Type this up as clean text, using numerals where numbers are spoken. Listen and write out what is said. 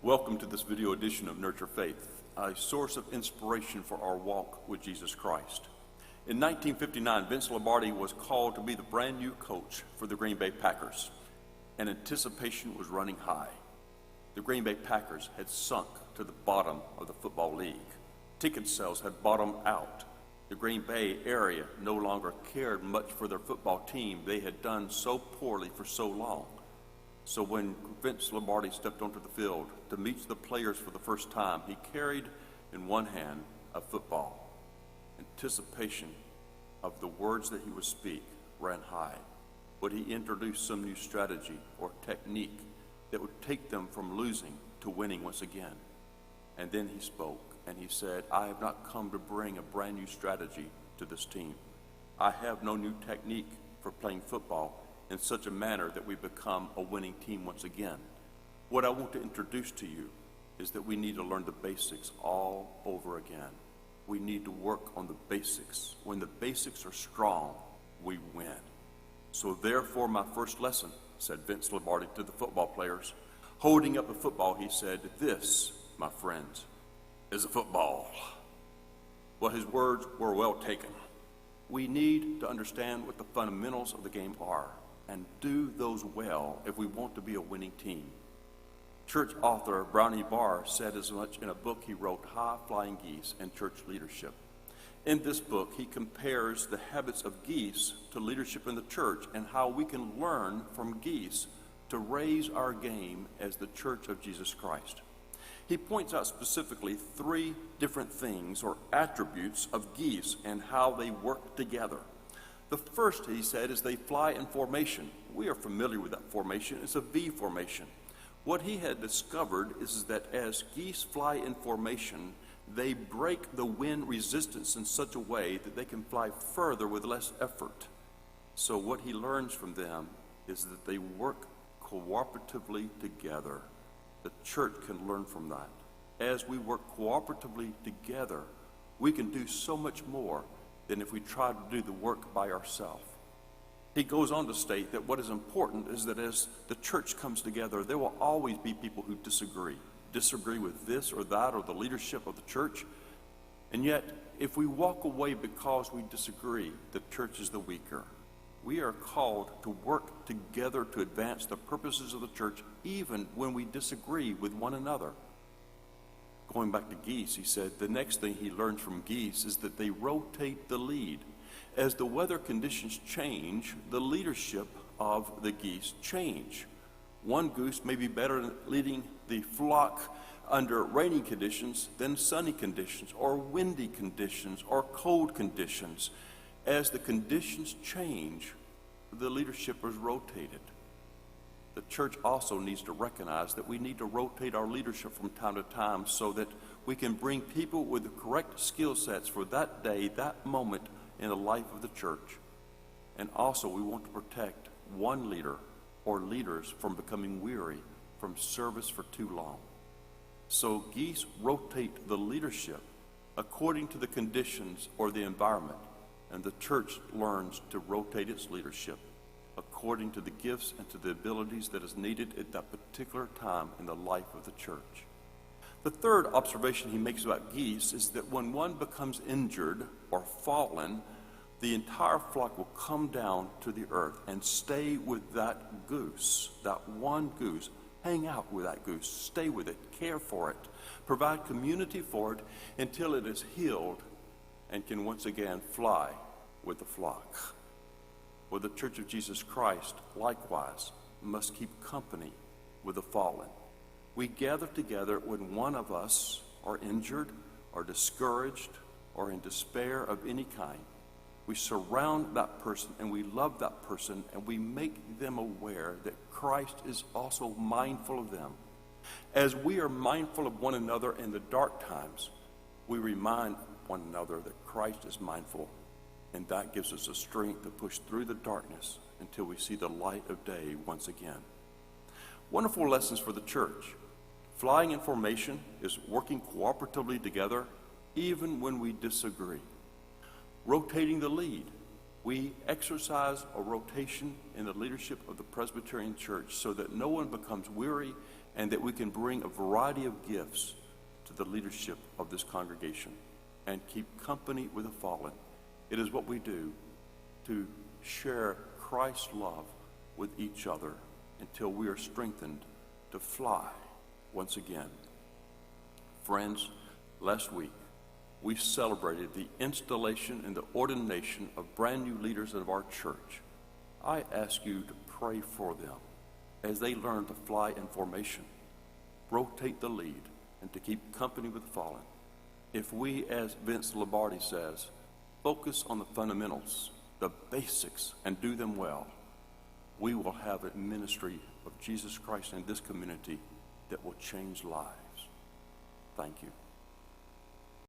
Welcome to this video edition of Nurture Faith, a source of inspiration for our walk with Jesus Christ. In 1959, Vince Lombardi was called to be the brand new coach for the Green Bay Packers, and anticipation was running high. The Green Bay Packers had sunk to the bottom of the football league. Ticket sales had bottomed out. The Green Bay area no longer cared much for their football team. They had done so poorly for so long. So when Vince Lombardi stepped onto the field to meet the players for the first time, he carried in one hand a football. Anticipation of the words that he would speak ran high. Would he introduce some new strategy or technique that would take them from losing to winning once again? And then he spoke and he said, I have not come to bring a brand new strategy to this team. I have no new technique for playing football in such a manner that we become a winning team once again. What I want to introduce to you is that we need to learn the basics all over again. We need to work on the basics. When the basics are strong, we win. So therefore, my first lesson, said Vince Lombardi to the football players, holding up a football, he said, this, my friends, is a football. Well, his words were well taken. We need to understand what the fundamentals of the game are and do those well if we want to be a winning team. Church author Brownie Barr said as much in a book he wrote, High Flying Geese and Church Leadership. In this book, he compares the habits of geese to leadership in the church and how we can learn from geese to raise our game as the Church of Jesus Christ. He points out specifically 3 different things or attributes of geese and how they work together. The first, he said, is they fly in formation. We are familiar with that formation. It's a V formation. What he had discovered is that as geese fly in formation, they break the wind resistance in such a way that they can fly further with less effort. So what he learns from them is that they work cooperatively together. The church can learn from that. As we work cooperatively together, we can do so much more than if we try to do the work by ourselves. He goes on to state that what is important is that as the church comes together, there will always be people who disagree with this or that or the leadership of the church. And yet, if we walk away because we disagree, the church is the weaker. We are called to work together to advance the purposes of the church, even when we disagree with one another. Going back to geese, he said, the next thing he learns from geese is that they rotate the lead. As the weather conditions change, the leadership of the geese change. One goose may be better at leading the flock under rainy conditions than sunny conditions, or windy conditions, or cold conditions. As the conditions change, the leadership is rotated. The church also needs to recognize that we need to rotate our leadership from time to time so that we can bring people with the correct skill sets for that day, that moment in the life of the church. And also we want to protect one leader or leaders from becoming weary from service for too long. So geese rotate the leadership according to the conditions or the environment, and the church learns to rotate its leadership according to the gifts and to the abilities that is needed at that particular time in the life of the church. The third observation he makes about geese is that when one becomes injured or fallen, the entire flock will come down to the earth and stay with that goose, that one goose. Hang out with that goose, stay with it, care for it, provide community for it until it is healed and can once again fly with the flock. Well, the Church of Jesus Christ, likewise, must keep company with the fallen. We gather together when one of us are injured or discouraged or in despair of any kind. We surround that person and we love that person and we make them aware that Christ is also mindful of them. As we are mindful of one another in the dark times, we remind one another that Christ is mindful. And that gives us the strength to push through the darkness until we see the light of day once again. Wonderful lessons for the church. Flying in formation is working cooperatively together even when we disagree. Rotating the lead. We exercise a rotation in the leadership of the Presbyterian Church so that no one becomes weary and that we can bring a variety of gifts to the leadership of this congregation and keep company with the fallen. It is what we do to share Christ's love with each other until we are strengthened to fly once again. Friends, last week we celebrated the installation and the ordination of brand new leaders of our church. I ask you to pray for them as they learn to fly in formation, rotate the lead, and to keep company with the fallen. If we, as Vince Lombardi says, focus on the fundamentals, the basics, and do them well, we will have a ministry of Jesus Christ in this community that will change lives. Thank you.